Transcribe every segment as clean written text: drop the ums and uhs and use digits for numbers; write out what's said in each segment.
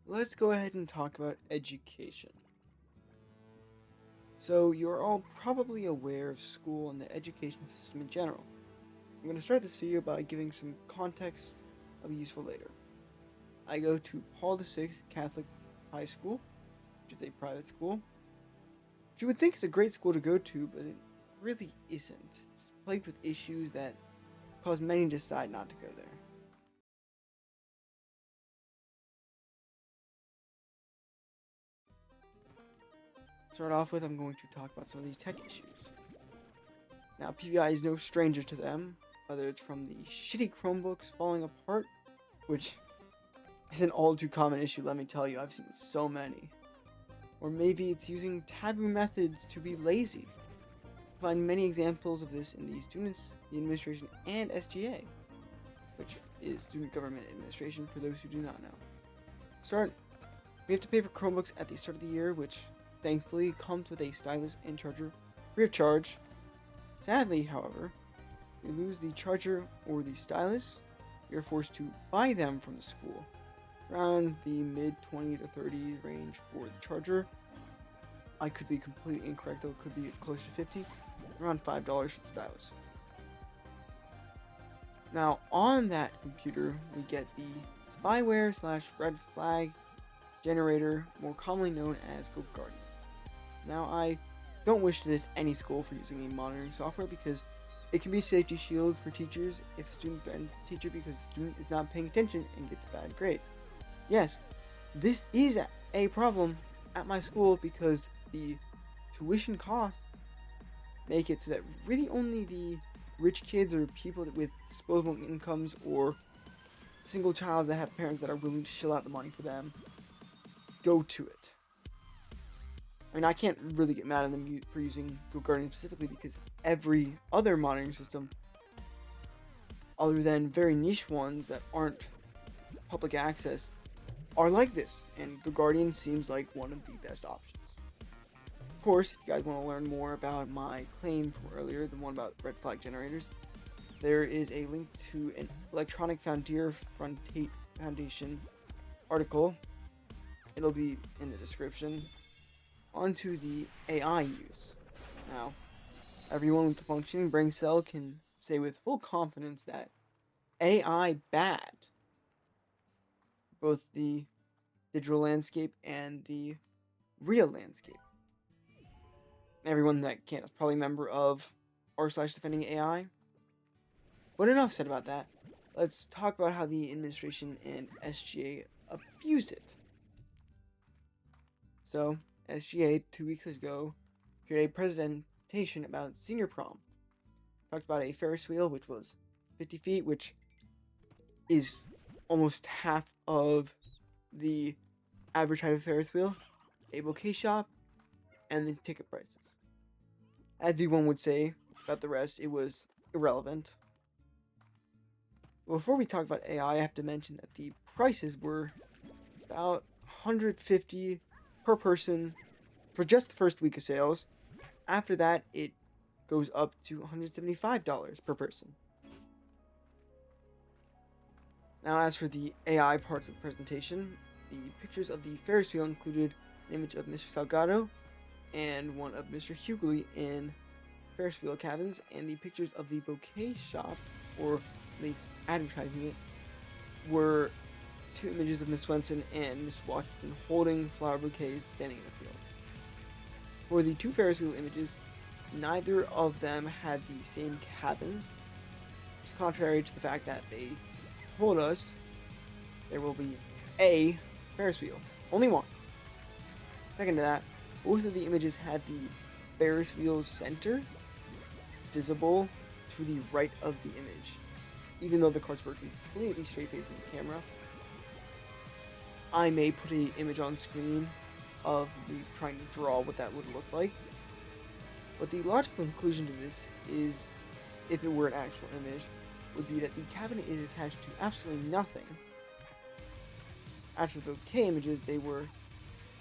let's go ahead and talk about education. So, you're all probably aware of school and the education system in general. I'm going to start this video by giving some context that'll be useful later. I go to Paul VI Catholic High School, which is a private school. Which you would think is a great school to go to, but it really isn't. It's plagued with issues that cause many to decide not to go there. To start off with, I'm going to talk about some of these tech issues. Now, PBI is no stranger to them, whether it's from the shitty Chromebooks falling apart, which is an all too common issue, let me tell you, I've seen so many. Or maybe it's using taboo methods to be lazy. You find many examples of this in the students, the administration, and SGA, which is Student Government Administration for those who do not know. We have to pay for Chromebooks at the start of the year, which thankfully comes with a stylus and charger free of charge. Sadly, however, if you lose the charger or the stylus, you're forced to buy them from the school. Around the mid 20 to 30 range for the charger. I could be completely incorrect though, it could be close to 50. Around $5 for the stylus. Now, on that computer, we get the spyware slash red flag generator, more commonly known as GoGuardian. Now, I don't wish to diss any school for using a monitoring software because it can be a safety shield for teachers if a student threatens the teacher because the student is not paying attention and gets a bad grade. Yes, this is a problem at my school because the tuition costs make it so that really only the rich kids or people with disposable incomes or single child that have parents that are willing to shell out the money for them go to it. I mean, I can't really get mad at them for using GoGuardian specifically because every other monitoring system, other than very niche ones that aren't public access, are like this, and GoGuardian seems like one of the best options. Of course, if you guys want to learn more about my claim from earlier, the one about red flag generators, there is a link to an Electronic Frontier Foundation article. It'll be in the description. Onto the AI use. Now, everyone with a functioning brain cell can say with full confidence that AI bad. Both the digital landscape and the real landscape. Everyone that can't is probably a member of r/defending AI. But enough said about that. Let's talk about how the administration and SGA abuse it. So, SGA 2 weeks ago shared a presentation about senior prom. Talked about a Ferris wheel, which was 50 feet, which is almost half of the average height of Ferris wheel, a bouquet shop, and the ticket prices. As everyone would say about the rest, it was irrelevant. Before we talk about AI, I have to mention that the prices were about $150 per person for just the first week of sales. After that, it goes up to $175 per person. Now, as for the AI parts of the presentation, the pictures of the Ferris wheel included an image of Mr. Salgado and one of Mr. Hughley in Ferris wheel cabins, and the pictures of the bouquet shop, or at least advertising it, were 2 images of Miss Swenson and Miss Washington holding flower bouquets standing in the field. For the 2 Ferris wheel images, neither of them had the same cabins, which is contrary to the fact that they told us there will be a Ferris wheel. Only one. Second to that, most of the images had the Ferris wheel's center visible to the right of the image, even though the cards were completely straight facing the camera. I may put an image on screen of me trying to draw what that would look like, but the logical conclusion to this is, if it were an actual image, would be that the cabinet is attached to absolutely nothing. As for the bouquet images, they were a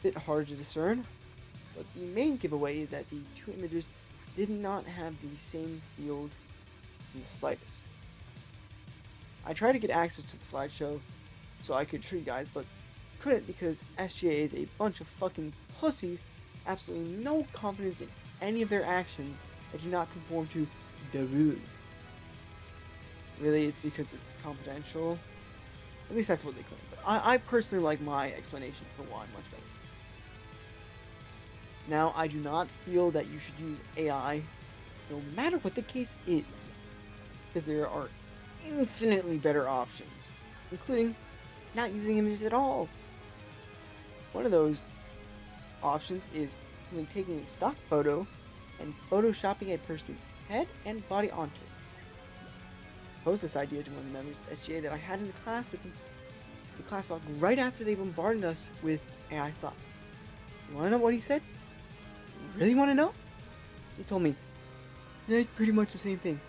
bit hard to discern, but the main giveaway is that the 2 images did not have the same field in the slightest. I tried to get access to the slideshow so I could show you guys, but couldn't because SGA is a bunch of fucking pussies, absolutely no confidence in any of their actions that do not conform to the rules. Really, it's because it's confidential. At least that's what they claim. But I personally like my explanation for why much better. Now, I do not feel that you should use AI, no matter what the case is, because there are infinitely better options, including not using images at all. One of those options is simply taking a stock photo and photoshopping a person's head and body onto it. I posed this idea to one of the members of SGA that I had in the class with them, the class block right after they bombarded us with AI slop. You wanna know what he said? You really wanna know? He told me, yeah, it's pretty much the same thing.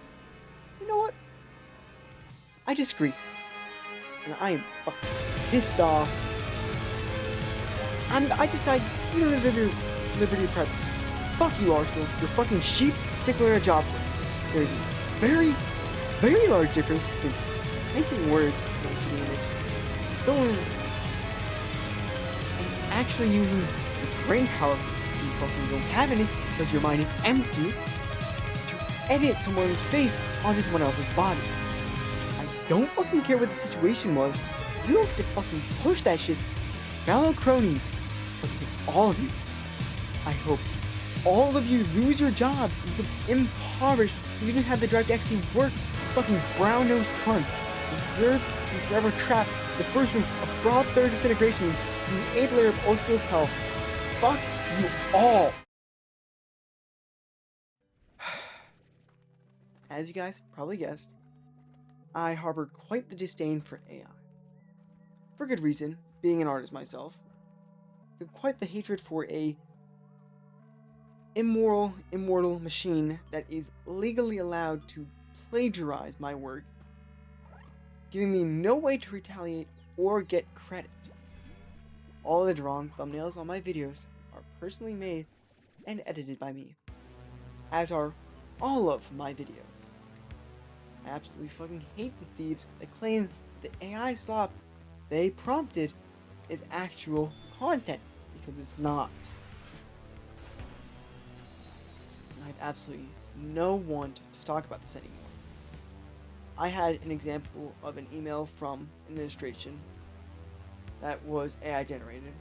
You know what? I disagree. And I am fucking pissed off. And I decide you don't deserve your liberty of privacy. Fuck you, Arsenal. You're fucking sheep stickler in a job for. There's a very, very large difference between making words and making an image. And actually using the brain power you fucking don't have any because your mind is empty to edit someone's face onto someone else's body. I don't fucking care what the situation was. You don't get to fucking push that shit. Fellow cronies. All of you. I hope all of you lose your jobs and become impoverished because you didn't have the drive to actually work. Fucking brown-nosed cunt. You deserve to be forever trapped in the first room of broad third disintegration in the 8th layer of Oskil's hell. Fuck you all. As you guys probably guessed, I harbor quite the disdain for AI. For good reason, being an artist myself, but quite the hatred for a immoral, immortal machine that is legally allowed to plagiarize my work, giving me no way to retaliate or get credit. All the drawn thumbnails on my videos are personally made and edited by me, as are all of my videos. I absolutely fucking hate the thieves that claim the AI slop they prompted is actual content, because it's not. I have absolutely no want to talk about this anymore. I had an example of an email from administration that was AI generated.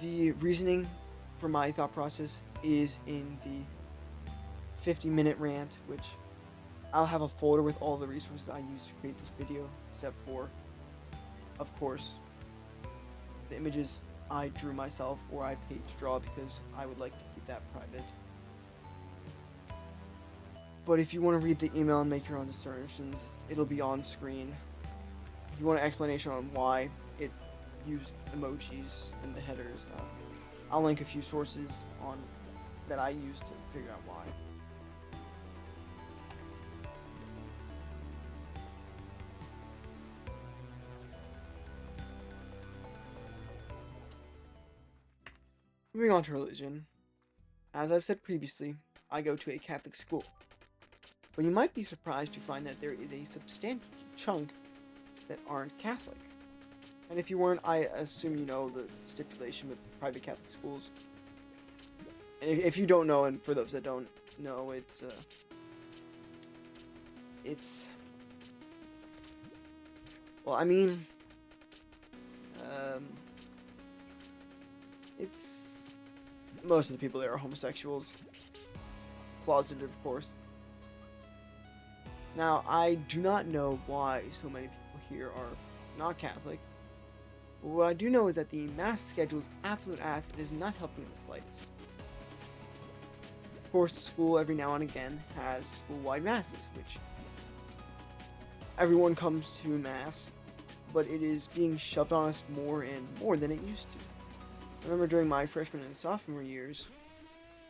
The reasoning for my thought process is in the 50-minute rant, which I'll have a folder with all the resources I used to create this video, except for, of course, the images I drew myself or I paid to draw because I would like to keep that private. But if you want to read the email and make your own discernitions, it'll be on screen. If you want an explanation on why it used emojis in the headers, I'll link a few sources on that I used to figure out why. Moving on to religion. As I've said previously, I go to a Catholic school. But you might be surprised to find that there is a substantial chunk that aren't Catholic. And if you weren't, I assume you know the stipulation with private Catholic schools. And if you don't know, and for those that don't know, it's well, I mean, it's most of the people there are homosexuals, closeted, of course. Now, I do not know why so many people here are not Catholic. But what I do know is that the mass schedule is absolute ass and is not helping in the slightest. Of course, the school every now and again has school-wide masses, which everyone comes to mass, but it is being shoved on us more and more than it used to. I remember during my freshman and sophomore years,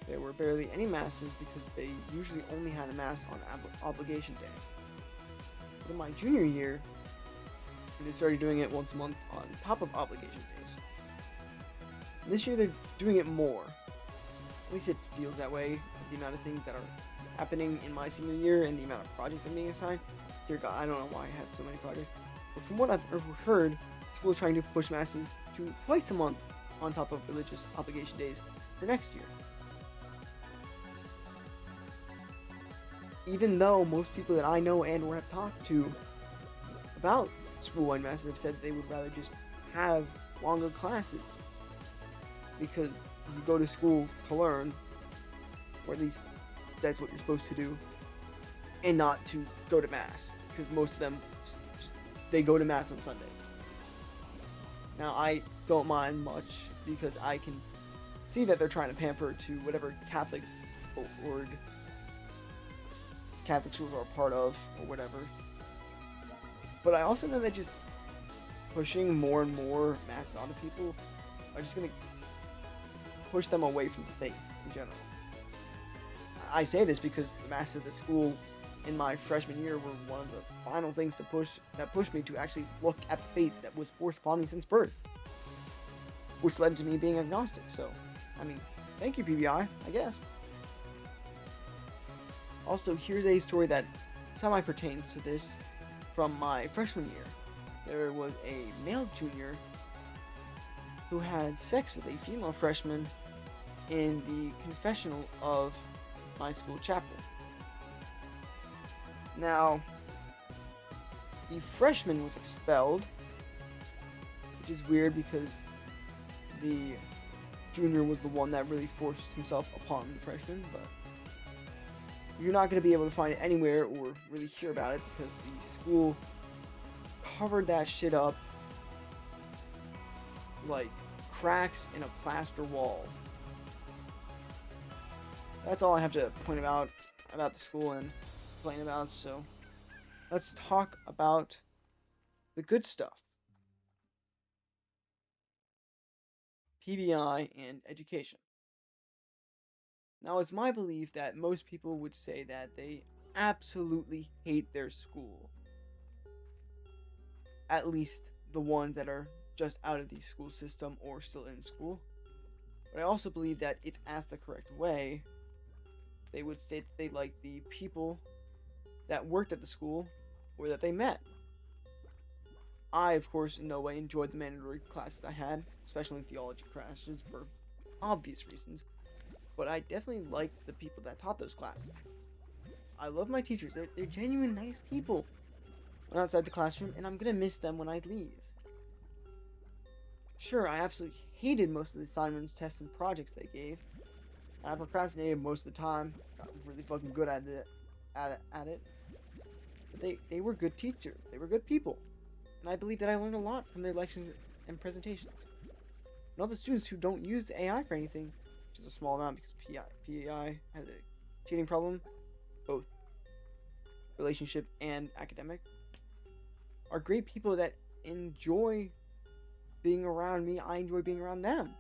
there were barely any masses because they usually only had a mass on obligation day. But in my junior year, they started doing it once a month on top of obligation days. And this year they're doing it more. At least it feels that way, with the amount of things that are happening in my senior year and the amount of projects I'm being assigned. Dear God, I don't know why I had so many projects. But from what I've heard, school is trying to push masses to twice a month on top of religious obligation days for next year. Even though most people that I know and or have talked to about school-wide masses have said they would rather just have longer classes, because you go to school to learn, or at least that's what you're supposed to do, and not to go to mass, because most of them they go to mass on Sundays. Now I don't mind much because I can see that they're trying to pamper to whatever Catholic org Catholic schools are a part of or whatever. But I also know that just pushing more and more masses onto people are just going to push them away from the faith in general. I say this because the masses at the school in my freshman year were one of the final things that pushed me to actually look at the faith that was forced upon me since birth, which led to me being agnostic. So, I mean, thank you, PBI, I guess. Also, here's a story that semi-pertains to this from my freshman year. There was a male junior who had sex with a female freshman in the confessional of my school chapel. Now, the freshman was expelled, which is weird because the junior was the one that really forced himself upon the freshman, but you're not going to be able to find it anywhere or really hear about it because the school covered that shit up like cracks in a plaster wall. That's all I have to point about the school and complain about, so let's talk about the good stuff. PBI and education. Now, it's my belief that most people would say that they absolutely hate their school. At least the ones that are just out of the school system or still in school. But I also believe that if asked the correct way, they would state that they like the people that worked at the school or that they met. I, of course, in no way enjoyed the mandatory classes I had, especially theology classes for obvious reasons. But I definitely liked the people that taught those classes. I love my teachers. They're genuine nice people when outside the classroom, and I'm going to miss them when I leave. Sure, I absolutely hated most of the assignments, tests, and projects they gave. I procrastinated most of the time. Got really fucking good at it. But they were good teachers. They were good people. And I believe that I learned a lot from their lectures and presentations. And all the students who don't use AI for anything, which is a small amount because PEI has a cheating problem, both relationship and academic, are great people that enjoy being around me. I enjoy being around them.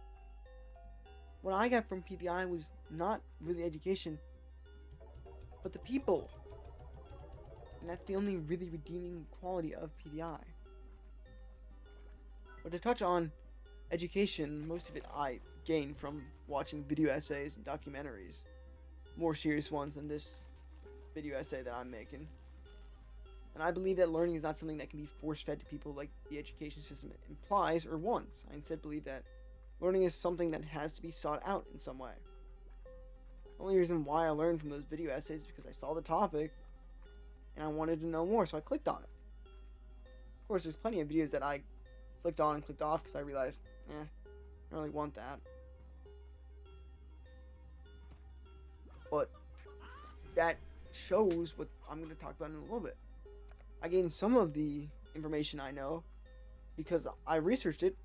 What I got from PBI was not really education, but the people. And that's the only really redeeming quality of PBI. But to touch on education, most of it I gained from watching video essays and documentaries. More serious ones than this video essay that I'm making. And I believe that learning is not something that can be force-fed to people like the education system implies or wants. I instead believe that learning is something that has to be sought out in some way. The only reason why I learned from those video essays is because I saw the topic and I wanted to know more, so I clicked on it. Of course, there's plenty of videos that I clicked on and clicked off because I realized, I don't really want that. But that shows what I'm going to talk about in a little bit. I gained some of the information I know because I researched it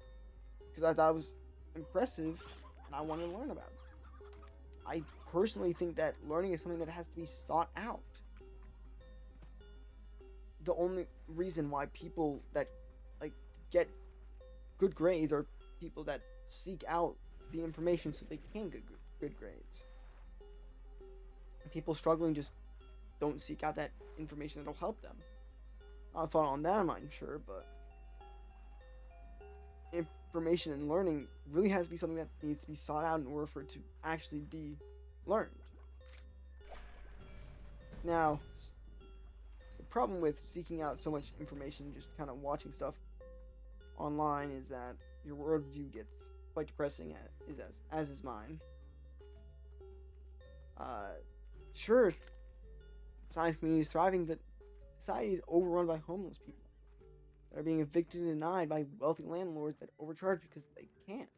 because I thought it was impressive and I wanted to learn about it. I personally think that learning is something that has to be sought out. The only reason why people that get good grades are people that seek out the information so they can get good grades. And people struggling just don't seek out that information that'll help them. I thought on that, I'm not sure, but information and learning really has to be something that needs to be sought out in order for it to actually be learned. Now, the problem with seeking out so much information, just kind of watching stuff online, is that your worldview gets quite depressing, as is mine. Sure, science community is thriving, but society is overrun by homeless people that are being evicted and denied by wealthy landlords that overcharge because they can't.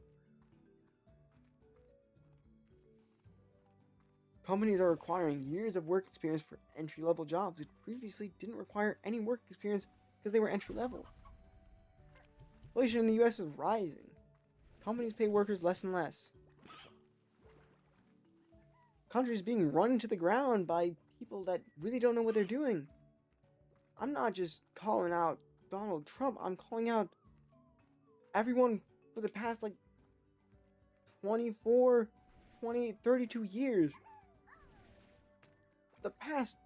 Companies are requiring years of work experience for entry-level jobs which previously didn't require any work experience because they were entry-level. Inflation in the US is rising. Companies pay workers less and less. Countries being run into the ground by people that really don't know what they're doing. I'm not just calling out Donald Trump, I'm calling out everyone for the past 24, 28, 32 years. The past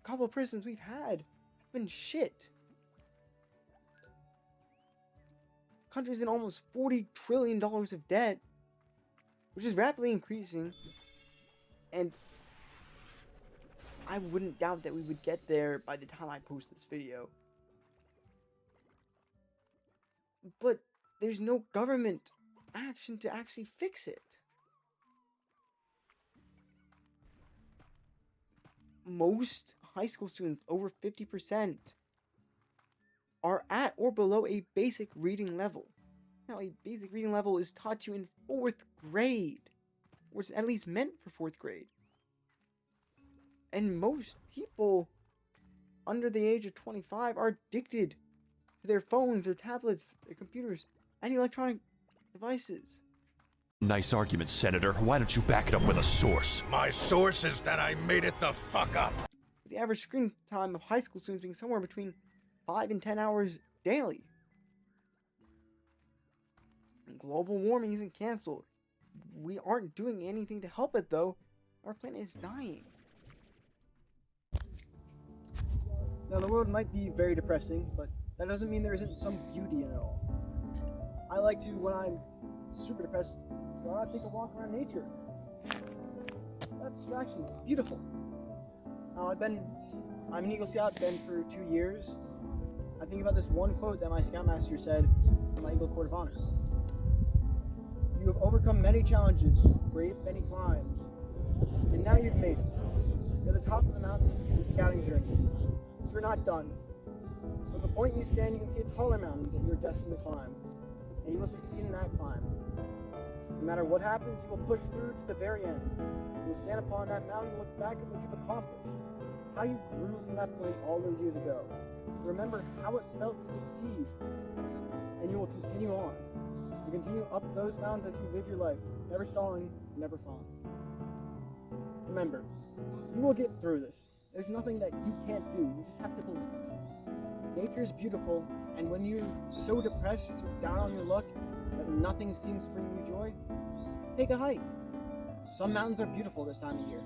couple of presidents we've had have been shit. Country's in almost $40 trillion of debt, which is rapidly increasing. And I wouldn't doubt that we would get there by the time I post this video. But there's no government action to actually fix it. Most high school students, over 50%, are at or below a basic reading level. Now, a basic reading level is taught to you in 4th grade. Or it's at least meant for 4th grade. And most people under the age of 25 are addicted to their phones, their tablets, their computers, and electronic devices. Nice argument, Senator. Why don't you back it up with a source? My source is that I made it the fuck up. The average screen time of high school students being somewhere between 5 and 10 hours daily. And global warming isn't canceled. We aren't doing anything to help it, though. Our planet is dying. Now, the world might be very depressing, but that doesn't mean there isn't some beauty in it all. I like to, when I'm super depressed, go out and take a walk around nature. That distraction is beautiful. Now, I'm an Eagle Scout, been for 2 years. I think about this one quote that my Scoutmaster said in my Eagle Court of Honor. You have overcome many challenges, braved many climbs, and now you've made it. You're at the top of the mountain in your scouting journey. But you're not done. From the point you stand, you can see a taller mountain that you're destined to climb, and you will succeed in that climb. No matter what happens, you will push through to the very end. You will stand upon that mountain and look back at what you've accomplished, how you grew from that point all those years ago. Remember how it felt to succeed, and you will continue on. You continue up those mountains as you live your life, never stalling, never falling. Remember, you will get through this. There's nothing that you can't do, you just have to believe. Nature is beautiful, and when you're so depressed, so down on your luck, that nothing seems to bring you joy, take a hike. Some mountains are beautiful this time of year.